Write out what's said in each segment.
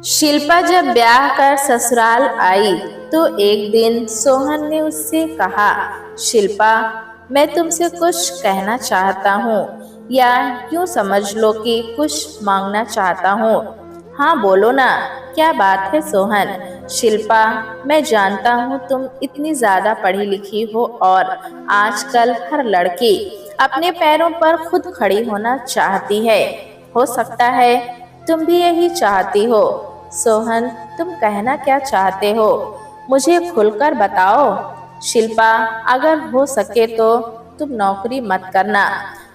शिल्पा जब ब्याह कर ससुराल आई तो एक दिन सोहन ने उससे कहा, शिल्पा, मैं तुमसे कुछ कहना चाहता हूँ, या यूँ समझ लो कि कुछ मांगना चाहता हूँ। हाँ बोलो ना, क्या बात है सोहन? शिल्पा, मैं जानता हूँ तुम इतनी ज्यादा पढ़ी लिखी हो और आजकल हर लड़की अपने पैरों पर खुद खड़ी होना चाहती है। हो सकता है तुम भी यही चाहती हो। सोहन, तुम कहना क्या चाहते हो? मुझे खुलकर बताओ। शिल्पा, अगर हो सके तो तुम नौकरी मत करना।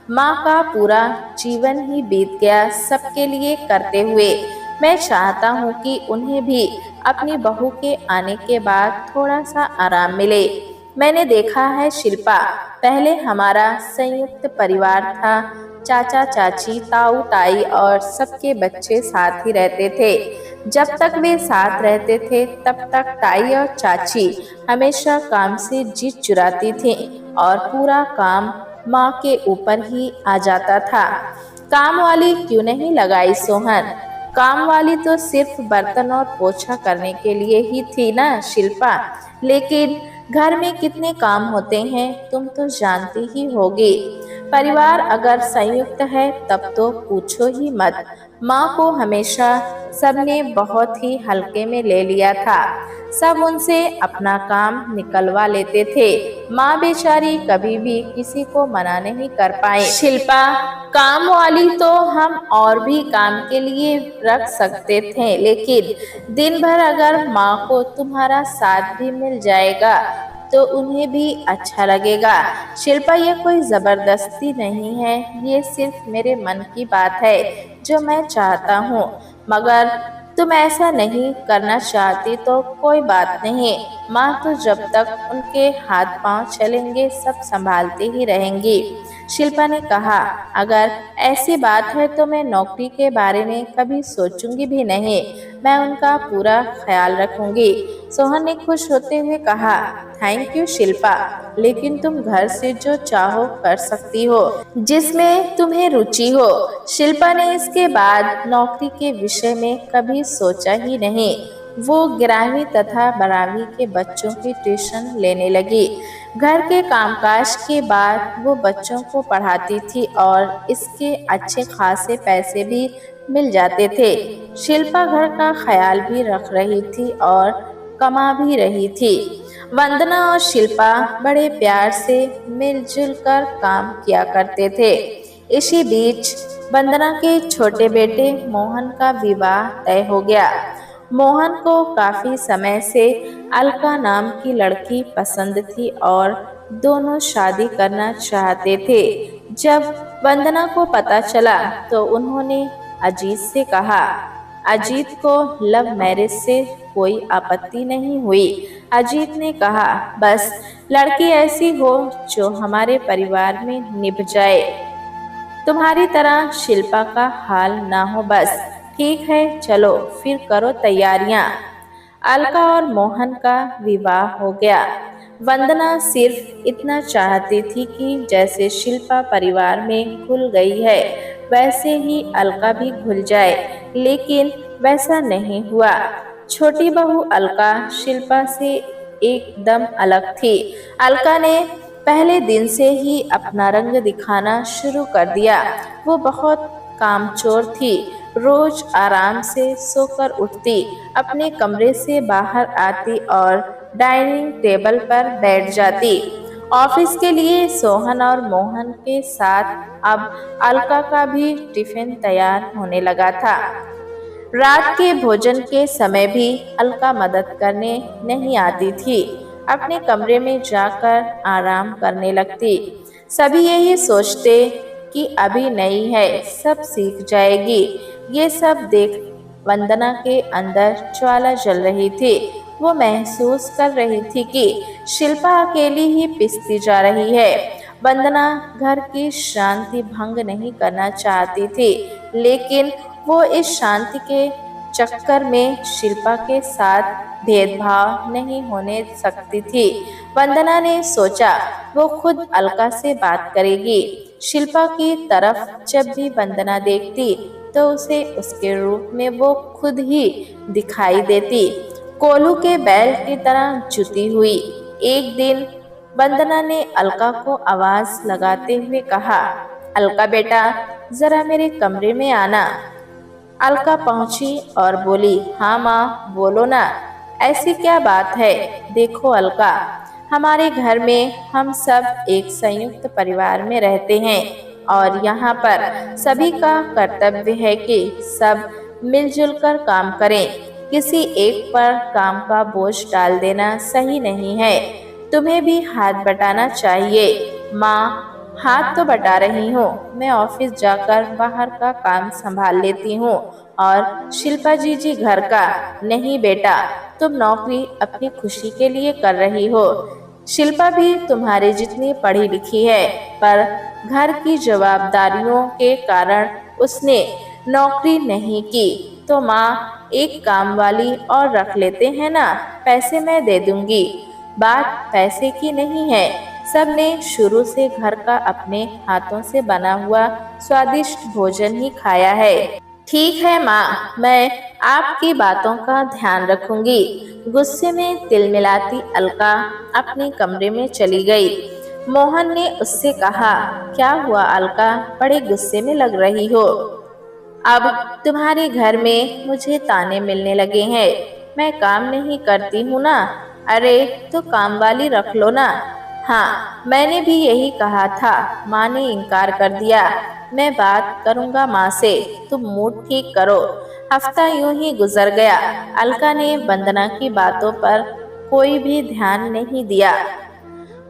माँ का पूरा जीवन ही बीत गया सबके लिए करते हुए। मैं चाहता हूँ कि उन्हें भी अपनी बहू के आने के बाद थोड़ा सा आराम मिले। मैंने देखा है शिल्पा, पहले हमारा संयुक्त परिवार था। चाचा चाची, ताऊ ताई और सबके बच्चे साथ ही रहते थे। जब तक वे साथ रहते थे तब तक ताई और चाची हमेशा काम से जी चुराती थी और पूरा काम माँ के ऊपर ही आ जाता था। काम वाली क्यों नहीं लगाई सोहन? काम वाली तो सिर्फ बर्तन और पोछा करने के लिए ही थी ना शिल्पा। लेकिन घर में कितने काम होते हैं तुम तो जानती ही होगी। परिवार अगर संयुक्त है तब तो पूछो ही मत। माँ को हमेशा सबने बहुत ही हल्के में ले लिया था। सब उनसे अपना काम निकलवा लेते थे। माँ बेचारी कभी भी किसी को मना नहीं कर पाए। शिल्पा, काम वाली तो हम और भी काम के लिए रख सकते थे, लेकिन दिन भर अगर माँ को तुम्हारा साथ भी मिल जाएगा तो उन्हें भी अच्छा लगेगा। शिल्पा, ये कोई जबरदस्ती नहीं है, ये सिर्फ मेरे मन की बात है जो मैं चाहता हूँ। मगर तुम ऐसा नहीं करना चाहती तो कोई बात नहीं। माँ तो जब तक उनके हाथ पांव चलेंगे सब संभालती ही रहेंगी। शिल्पा ने कहा, अगर ऐसी बात है तो मैं नौकरी के बारे में कभी सोचूंगी भी नहीं। मैं उनका पूरा ख्याल रखूंगी। सोहन ने खुश होते हुए कहा, थैंक यू शिल्पा, लेकिन तुम घर से जो चाहो कर सकती हो, जिसमें तुम्हें रुचि हो। शिल्पा ने इसके बाद नौकरी के विषय में कभी सोचा ही नहीं। वो 11वीं तथा 12वीं के बच्चों की ट्यूशन लेने लगी। घर के कामकाज के बाद वो बच्चों को पढ़ाती थी और इसके अच्छे खासे पैसे भी मिल जाते थे। शिल्पा घर का ख्याल भी रख रही थी और कमा भी रही थी। वंदना और शिल्पा बड़े प्यार से मिलजुल कर काम किया करते थे। इसी बीच वंदना के छोटे बेटे मोहन का विवाह तय हो गया। मोहन को काफी समय से अलका नाम की लड़की पसंद थी और दोनों शादी करना चाहते थे। जब वंदना को पता चला तो उन्होंने अजीत से कहा। अजीत को लव मैरिज से कोई आपत्ति नहीं हुई। अजीत ने कहा, बस लड़की ऐसी हो जो हमारे परिवार में निभ जाए, तुम्हारी तरह शिल्पा का हाल ना हो बस। ठीक है, चलो फिर करो तैयारियां। अलका और मोहन का विवाह हो गया। वंदना सिर्फ इतना चाहती थी कि जैसे शिल्पा परिवार में घुल गई है वैसे ही अलका भी घुल जाए, लेकिन वैसा नहीं हुआ। छोटी बहू अलका शिल्पा से एकदम अलग थी। अलका ने पहले दिन से ही अपना रंग दिखाना शुरू कर दिया। वो बहुत कामचोर थी। रोज आराम से सोकर उठती, अपने कमरे से बाहर आती और डाइनिंग टेबल पर बैठ जाती। ऑफिस के लिए सोहन और मोहन के साथ अब अलका का भी टिफिन तैयार होने लगा था। रात के भोजन के समय भी अलका मदद करने नहीं आती थी। अपने कमरे में जाकर आराम करने लगती। सभी यही सोचते कि अभी नई है, सब सीख जाएगी। ये सब देख वंदना के अंदर ज्वाला जल रही थी। वो महसूस कर रही थी कि शिल्पा अकेली ही पिसती जा रही है। वंदना घर की शांति भंग नहीं करना चाहती थी, लेकिन वो इस शांति के चक्कर में शिल्पा के साथ भेदभाव नहीं होने सकती थी। वंदना ने सोचा वो खुद अलका से बात करेगी। शिल्पा की तरफ जब भी वंदना देखती तो उसे उसके रूप में वो खुद ही दिखाई देती, कोल्हू के बैल की तरह जुती हुई। एक दिन वंदना ने अलका को आवाज लगाते हुए कहा, अलका बेटा, जरा मेरे कमरे में आना। अलका पहुंची और बोली, हाँ माँ, बोलो ना, ऐसी क्या बात है। देखो अलका, हमारे घर में हम सब एक संयुक्त परिवार में रहते हैं और यहाँ पर सभी का कर्तव्य है कि सब मिलजुल कर काम करें। किसी एक पर काम का बोझ डाल देना सही नहीं है। तुम्हें भी हाथ बटाना चाहिए। माँ, हाथ तो बटा रही हूँ, मैं ऑफिस जाकर बाहर का काम संभाल लेती हूँ और शिल्पा जी घर का। नहीं बेटा, तुम नौकरी अपनी खुशी के लिए कर रही हो। शिल्पा भी तुम्हारे जितनी पढ़ी लिखी है, पर घर की जवाबदारियों के कारण उसने नौकरी नहीं की। तो माँ, एक काम वाली और रख लेते हैं ना, पैसे मैं दे दूंगी। बात पैसे की नहीं है, सबने शुरू से घर का अपने हाथों से बना हुआ स्वादिष्ट भोजन ही खाया है। ठीक है माँ, मैं आपकी बातों का ध्यान रखूंगी। गुस्से में तिलमिलाती अलका अपने कमरे में चली गई। मोहन ने उससे कहा, क्या हुआ अलका, बड़े गुस्से में लग रही हो। अब तुम्हारे घर में मुझे ताने मिलने लगे हैं, मैं काम नहीं करती हूँ ना। अरे तो काम वाली रख लो ना। हाँ, मैंने भी यही कहा था, माँ ने इनकार कर दिया। मैं बात करूँगा माँ से, तुम मूड ठीक करो। हफ्ता यूं ही गुजर गया। अलका ने वंदना की बातों पर कोई भी ध्यान नहीं दिया।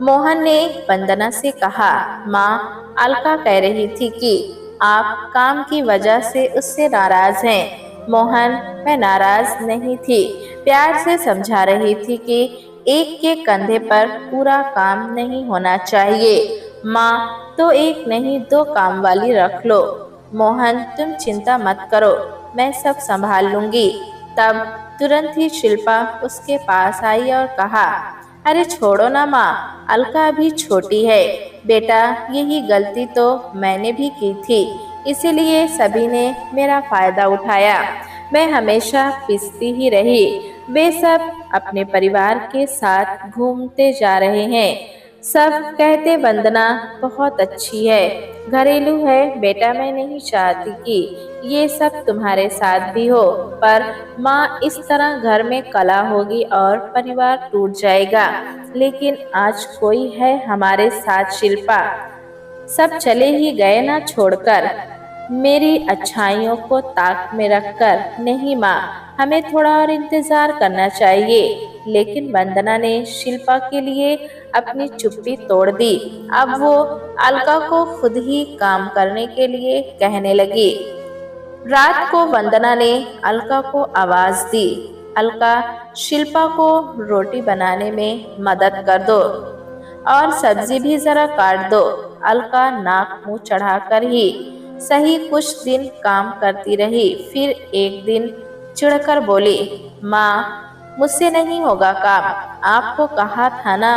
मोहन ने वंदना से कहा, माँ, अलका कह रही थी कि आप काम की वजह से उससे नाराज हैं। मोहन, मैं नाराज नहीं थी, प्यार से समझा रही थी कि एक के कंधे पर पूरा काम नहीं होना चाहिए। माँ, तो एक नहीं दो काम वाली रख लो। मोहन, तुम चिंता मत करो, मैं सब संभाल लूंगी। तब तुरंत ही शिल्पा उसके पास आई और कहा, अरे छोड़ो ना माँ, अलका अभी छोटी है। बेटा, यही गलती तो मैंने भी की थी, इसीलिए सभी ने मेरा फायदा उठाया। मैं हमेशा पिसती ही रही। वे सब अपने परिवार के साथ घूमते जा रहे हैं। सब कहते वंदना बहुत अच्छी है, घरेलू है। बेटा, मैं नहीं चाहती कि ये सब तुम्हारे साथ भी हो, पर माँ, इस तरह घर में कलह होगी और परिवार टूट जाएगा। लेकिन आज कोई है हमारे साथ। शिल्पा, सब चले ही गए ना छोड़कर, मेरी अच्छाइयों को ताक में रखकर। नहीं माँ, हमें थोड़ा और इंतजार करना चाहिए। लेकिन वंदना ने शिल्पा के लिए अपनी चुप्पी तोड़ दी। अब वो अलका को खुद ही काम करने के लिए कहने लगी। रात को वंदना ने अलका को आवाज दी, अलका, शिल्पा को रोटी बनाने में मदद कर दो और सब्जी भी जरा काट दो। अलका नाक मुंह चढ़ाकर ही सही कुछ दिन काम करती रही। फिर एक दिन चिढ़कर बोली, माँ, मुझसे नहीं होगा काम, आपको कहा था ना,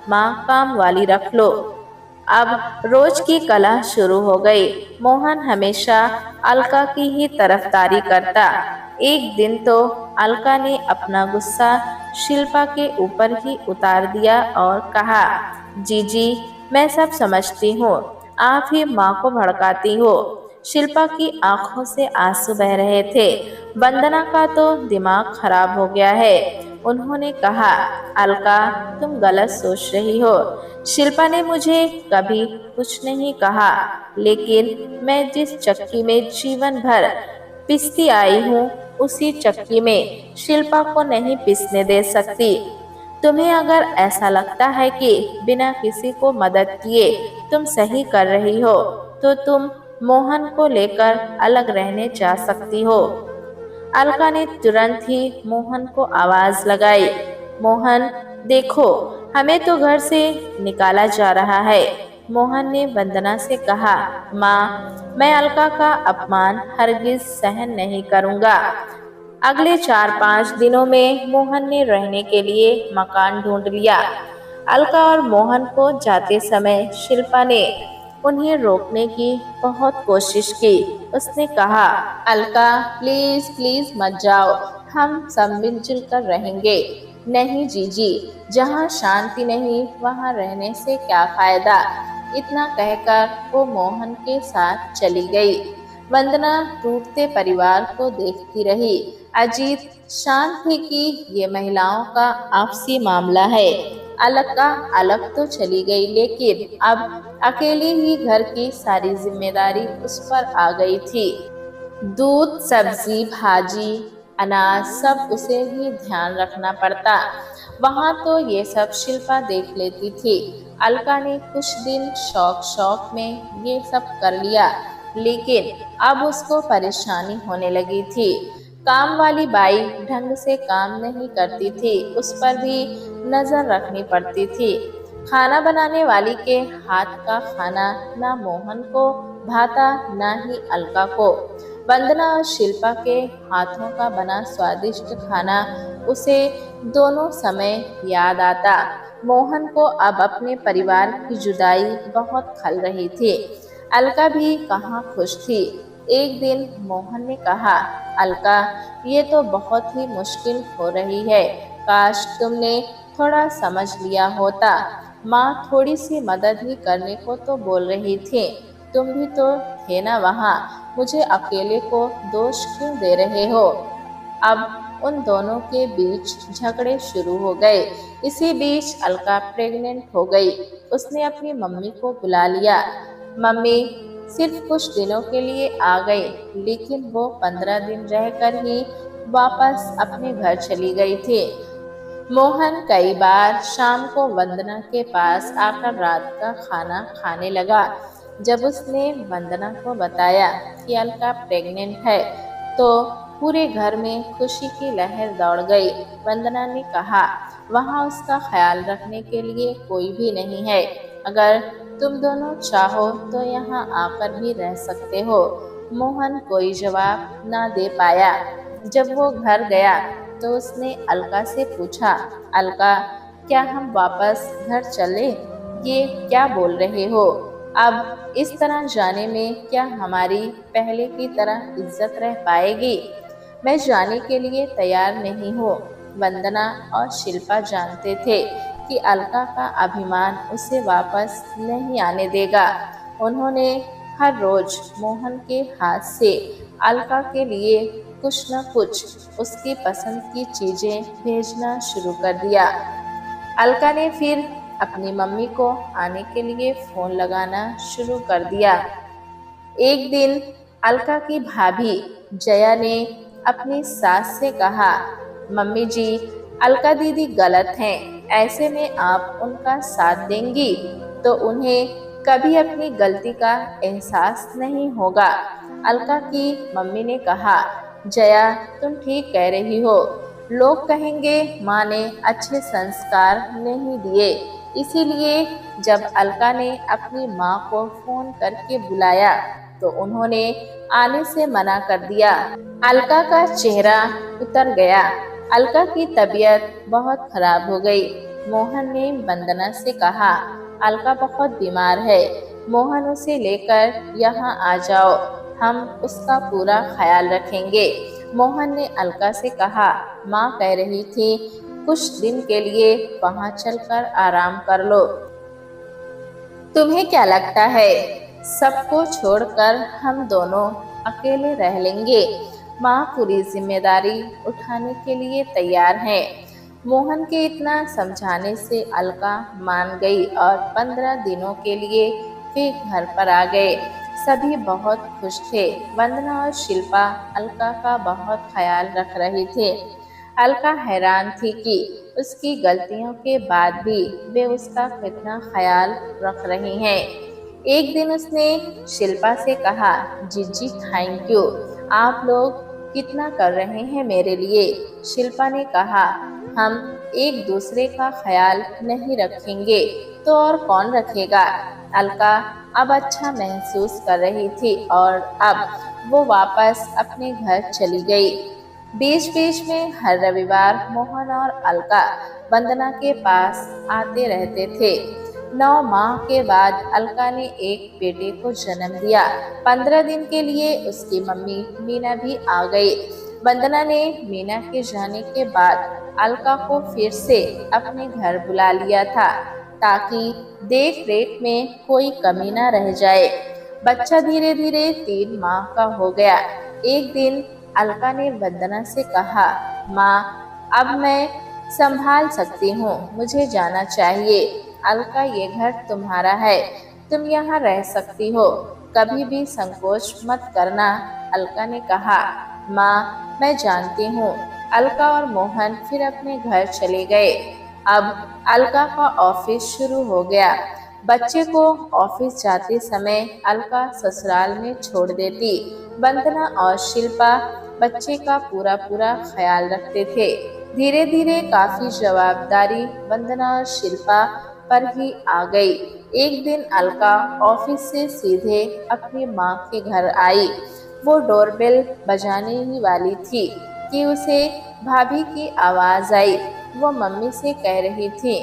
माँ, काम वाली रख लो। अब रोज की कलह शुरू हो गई। मोहन हमेशा अलका की ही तरफदारी करता। एक दिन तो अलका ने अपना गुस्सा शिल्पा के ऊपर ही उतार दिया और कहा, जीजी, मैं सब समझती हूँ, आप ही माँ को भड़काती हो। शिल्पा की आंखों से आंसू बह रहे थे। वंदना का तो दिमाग खराब हो गया है। उन्होंने कहा, अलका, तुम गलत सोच रही हो। शिल्पा ने मुझे कभी कुछ नहीं कहा, लेकिन मैं जिस चक्की में जीवन भर पिसती आई हूँ, उसी चक्की में शिल्पा को नहीं पिसने दे सकती। तुम्हें अगर ऐसा लगता है कि बिना किसी को मदद किए तुम सही कर रही हो, तो तुम मोहन को लेकर अलग रहने जा सकती हो। अलका ने तुरंत ही मोहन को आवाज लगाई, मोहन, देखो, हमें तो घर से निकाला जा रहा है। मोहन ने वंदना से कहा, माँ, मैं अलका का अपमान हरगिज सहन नहीं करूँगा। अगले 4-5 दिनों में मोहन ने रहने के लिए मकान ढूंढ लिया। अलका और मोहन को जाते समय शिल्पा ने उन्हें रोकने की बहुत कोशिश की। उसने कहा, अलका प्लीज प्लीज मत जाओ, हम सब मिलजुल कर रहेंगे। नहीं जीजी, जहाँ शांति नहीं वहाँ रहने से क्या फायदा। इतना कहकर वो मोहन के साथ चली गई। वंदना टूटते परिवार को देखती रही। अजीत शांत थी कि ये महिलाओं का आपसी मामला है। अलका अलग तो चली गई, लेकिन अब अकेली ही घर की सारी जिम्मेदारी उस पर आ गई थी। दूध, सब्जी, भाजी, अनाज सब उसे ही ध्यान रखना पड़ता। वहाँ तो ये सब शिल्पा देख लेती थी। अलका ने कुछ दिन शौक शौक में ये सब कर लिया, लेकिन अब उसको परेशानी होने लगी थी। काम वाली बाई ढंग से काम नहीं करती थी, उस पर भी नजर रखनी पड़ती थी। खाना बनाने वाली के हाथ का खाना ना मोहन को भाता ना ही अलका को। वंदना और शिल्पा के हाथों का बना स्वादिष्ट खाना उसे दोनों समय याद आता। मोहन को अब अपने परिवार की जुदाई बहुत खल रही थी। अलका भी कहाँ खुश थी। एक दिन मोहन ने कहा, अलका ये तो बहुत ही मुश्किल हो रही है, काश तुमने थोड़ा समझ लिया होता। माँ थोड़ी सी मदद ही करने को तो बोल रही थी, तुम भी तो थे ना वहाँ, मुझे अकेले को दोष क्यों दे रहे हो। अब उन दोनों के बीच झगड़े शुरू हो गए। इसी बीच अलका प्रेग्नेंट हो गई। उसने अपनी मम्मी को बुला लिया। मम्मी सिर्फ कुछ दिनों के लिए आ गई, लेकिन वो 15 दिन रहकर ही वापस अपने घर चली गई थी। मोहन कई बार शाम को वंदना के पास आकर रात का खाना खाने लगा। जब उसने वंदना को बताया कि अलका प्रेग्नेंट है, तो पूरे घर में खुशी की लहर दौड़ गई। वंदना ने कहा, वहाँ उसका ख्याल रखने के लिए कोई भी नहीं है। अगर तुम दोनों चाहो तो यहाँ आकर भी रह सकते हो। मोहन कोई जवाब ना दे पाया। जब वो घर गया तो उसने अलका से पूछा, अलका क्या हम वापस घर चले? ये क्या बोल रहे हो? अब इस तरह जाने में क्या हमारी पहले की तरह इज्जत रह पाएगी? मैं जाने के लिए तैयार नहीं हूँ। वंदना और शिल्पा जानते थे कि अलका का अभिमान उसे वापस नहीं आने देगा। उन्होंने हर रोज मोहन के हाथ से अलका के लिए कुछ न कुछ उसकी पसंद की चीजें भेजना शुरू कर दिया। अलका ने फिर अपनी मम्मी को आने के लिए फोन लगाना शुरू कर दिया। एक दिन अलका की भाभी जया ने अपनी सास से कहा, मम्मी जी अलका दीदी गलत हैं, ऐसे में आप उनका साथ देंगी तो उन्हें कभी अपनी गलती का एहसास नहीं होगा। अलका की मम्मी ने कहा, जया तुम ठीक कह रही हो, लोग कहेंगे माँ ने अच्छे संस्कार नहीं दिए। इसीलिए जब अलका ने अपनी माँ को फोन करके बुलाया तो उन्होंने आने से मना कर दिया। अलका का चेहरा उतर गया। अलका की तबीयत बहुत खराब हो गई। मोहन ने वंदना से कहा, अलका बहुत बीमार है, मोहन उसे लेकर यहाँ आ जाओ, हम उसका पूरा ख्याल रखेंगे। मोहन ने अलका से कहा, माँ कह रही थी कुछ दिन के लिए वहाँ चलकर आराम कर लो। तुम्हें क्या लगता है सबको छोड़कर हम दोनों अकेले रह लेंगे? माँ पूरी जिम्मेदारी उठाने के लिए तैयार है। मोहन के इतना समझाने से अलका मान गई और 15 दिनों के लिए वे घर पर आ गए। सभी बहुत खुश थे। वंदना और शिल्पा अलका का बहुत ख्याल रख रही थी। अलका हैरान थी कि उसकी गलतियों के बाद भी वे उसका कितना ख्याल रख रही हैं। एक दिन उसने शिल्पा से कहा, जीजी थैंक यू, आप लोग कितना कर रहे हैं मेरे लिए। शिल्पा ने कहा, हम एक दूसरे का ख्याल नहीं रखेंगे तो और कौन रखेगा। अलका अब अच्छा महसूस कर रही थी और अब वो वापस अपने घर चली गई। बीच बीच में हर रविवार मोहन और अलका वंदना के पास आते रहते थे। 9 माह के बाद अलका ने एक बेटे को जन्म दिया। 15 दिन के लिए उसकी मम्मी मीना भी आ गई। वंदना ने मीना के जाने के बाद अलका को फिर से अपने घर बुला लिया था, ताकि देख रेख में कोई कमी न रह जाए। बच्चा धीरे धीरे 3 माह का हो गया। एक दिन अलका ने वंदना से कहा, माँ, अब मैं संभाल सकती हूँ, मुझे जाना चाहिए। अलका, ये घर तुम्हारा है, तुम यहाँ रह सकती हो, कभी भी संकोच मत करना। अलका ने कहा, माँ, मैं जानती हूँ। अलका और मोहन फिर अपने घर चले गए। अब अलका का ऑफिस शुरू हो गया। बच्चे को ऑफिस जाते समय अलका ससुराल में छोड़ देती। वंदना और शिल्पा बच्चे का पूरा पूरा ख्याल रखते थे। धीरे धीरे काफी जवाबदारी वंदना और शिल्पा पर ही आ गई। एक दिन अलका ऑफिस से सीधे अपनी माँ के घर आई। वो डोरबेल बजाने ही वाली थी कि उसे भाभी की आवाज आई। वो मम्मी से कह रही थी,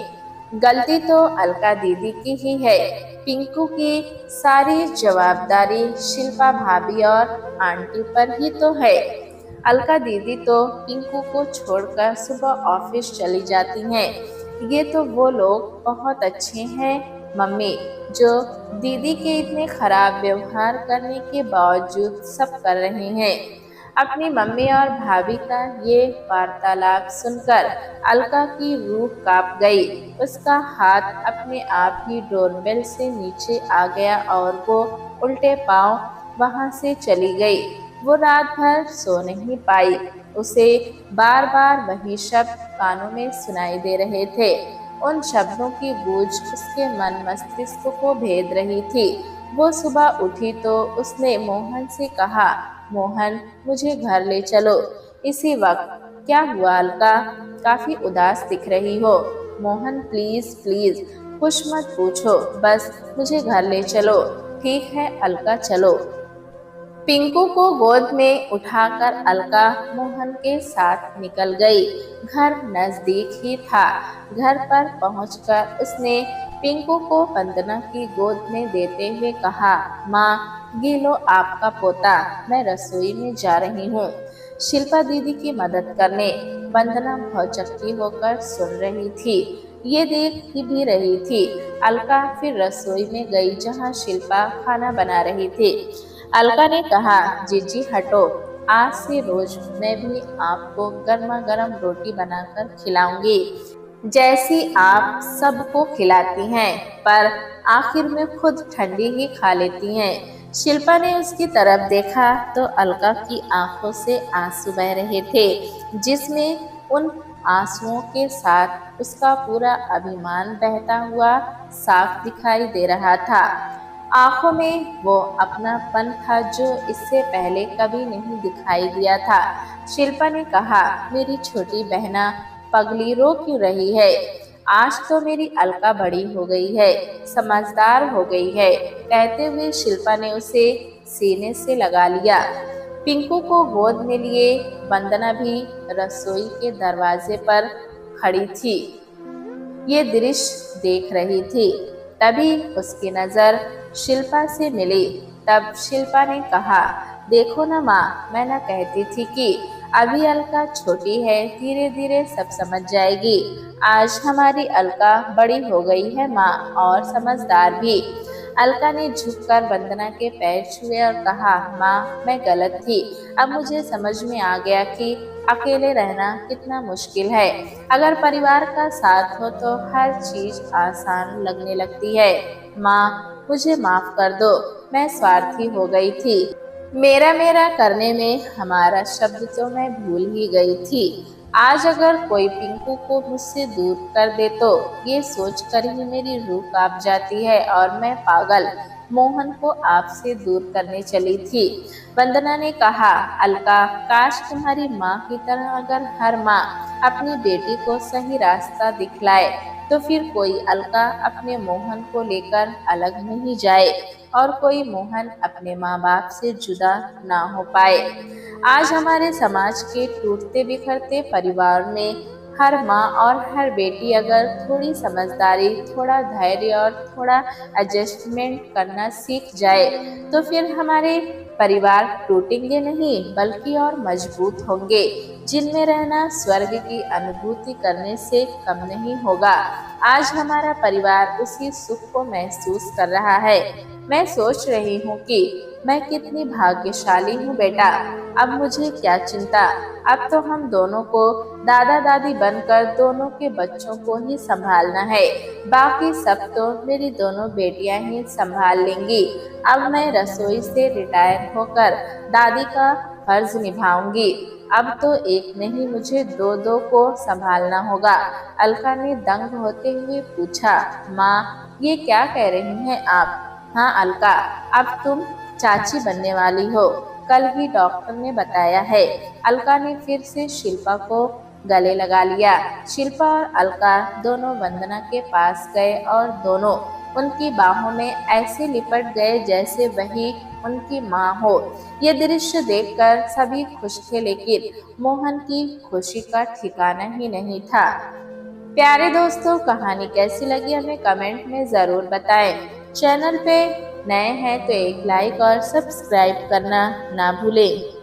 गलती तो अलका दीदी की ही है। पिंकू की सारी जवाबदारी शिल्पा भाभी और आंटी पर ही तो है। अलका दीदी तो पिंकू को छोड़कर सुबह ऑफिस चली जाती हैं। ये तो वो लोग बहुत अच्छे हैं मम्मी, जो दीदी के इतने खराब व्यवहार करने के बावजूद सब कर रहे हैं। अपनी मम्मी और भाभी का ये वार्तालाप सुनकर अलका की रूह कांप गई। उसका हाथ अपने आप ही डोरबेल से नीचे आ गया और वो उल्टे पांव वहां से चली गई। वो रात भर सो नहीं पाई। उसे बार बार वही शब्द कानों में सुनाई दे रहे थे। उन शब्दों की गूंज उसके मन मस्तिष्क को भेद रही थी। वो सुबह उठी तो उसने मोहन से कहा, मोहन, मुझे घर ले चलो। इसी वक्त, क्या हुआ अलका, काफी उदास दिख रही हो। मोहन, प्लीज प्लीज कुछ मत पूछो, बस मुझे घर ले चलो। ठीक है अलका, चलो। पिंकू को गोद में उठाकर अलका मोहन के साथ निकल गई। घर नजदीक ही था। घर पर पहुंचकर उसने पिंकू को वंदना की गोद में देते हुए कहा, माँ, ये लो आपका पोता, मैं रसोई में जा रही हूँ शिल्पा दीदी की मदद करने। वंदना भौचक्की होकर सुन रही थी। ये देख ही भी रही थी। अलका फिर रसोई में गई जहाँ शिल्पा खाना बना रही थी। अलका ने कहा, जीजी हटो, आज से रोज मैं भी आपको गर्मा गर्म रोटी बनाकर खिलाऊंगी, जैसी आप सबको खिलाती हैं, पर आखिर में खुद ठंडी ही खा लेती हैं। शिल्पा ने उसकी तरफ देखा तो अलका की आंखों से आंसू बह रहे थे, जिसमें उन आंसुओं के साथ उसका पूरा अभिमान बहता हुआ साफ दिखाई दे रहा था। आंखों में वो अपनापन था जो इससे पहले कभी नहीं दिखाई दिया था। शिल्पा ने कहा, मेरी छोटी बहना पगली रो क्यों रही है? आज तो मेरी अलका बड़ी हो गई है, समझदार हो गई है। कहते हुए शिल्पा ने उसे सीने से लगा लिया। पिंकू को गोद में लिए वंदना भी रसोई के दरवाजे पर खड़ी थी। ये दृश्य देख रही थी। तभी उसकी नजर शिल्पा से मिली। तब शिल्पा ने कहा, देखो ना माँ, मैं ना कहती थी कि अभी अलका छोटी है, धीरे धीरे सब समझ जाएगी। आज हमारी अलका बड़ी हो गई है माँ, और समझदार भी। अलका ने झुककर वंदना के पैर छुए और कहा, माँ, मैं गलत थी। अब मुझे समझ में आ गया कि अकेले रहना कितना मुश्किल है। अगर परिवार का साथ हो तो हर चीज आसान लगने लगती है। माँ, मुझे माफ कर दो, मैं स्वार्थी हो गई थी। मेरा मेरा करने में हमारा शब्द तो मैं भूल ही गई थी। आज अगर कोई पिंकू को मुझसे दूर कर दे तो ये सोचकर ही मेरी रूह कांप जाती है और मैं पागल मोहन को आपसे दूर करने चली थी। वंदना ने कहा, अलका, काश तुम्हारी माँ की तरह अगर हर माँ अपनी बेटी को सही रास्ता दिखलाए तो फिर कोई अलका अपने मोहन को लेकर अलग नहीं जाए और कोई मोहन अपने माँ बाप से जुदा ना हो पाए। आज हमारे समाज के टूटते बिखरते परिवार में हर माँ और हर बेटी अगर थोड़ी समझदारी, थोड़ा धैर्य और थोड़ा एडजस्टमेंट करना सीख जाए तो फिर हमारे परिवार टूटेंगे नहीं बल्कि और मजबूत होंगे, जिनमें रहना स्वर्ग की अनुभूति करने से कम नहीं होगा। आज हमारा परिवार उसी सुख को महसूस कर रहा है। मैं सोच रही हूँ कि मैं कितनी भाग्यशाली हूँ बेटा। अब मुझे क्या चिंता, अब तो हम दोनों को दादा दादी बनकर दोनों के बच्चों को ही संभालना है। बाकी सब तो मेरी दोनों बेटियां ही संभाल लेंगी। अब मैं रसोई से रिटायर होकर दादी का फर्ज निभाऊंगी। अब तो एक नहीं मुझे दो दो को संभालना होगा। अलका ने दंग होते हुए पूछा, माँ ये क्या कह रही हैं आप? हाँ अलका, अब तुम चाची बनने वाली हो, कल ही डॉक्टर ने बताया है। अलका ने फिर से शिल्पा को गले लगा लिया। शिल्पा और अलका दोनों वंदना के पास गए और दोनों उनकी बाहों में ऐसे लिपट गए जैसे वही उनकी माँ हो। ये दृश्य देखकर सभी खुश थे, लेकिन मोहन की खुशी का ठिकाना ही नहीं था। प्यारे दोस्तों, कहानी कैसी लगी हमें कमेंट में ज़रूर बताएं। चैनल पे नए हैं तो एक लाइक और सब्सक्राइब करना ना भूलें।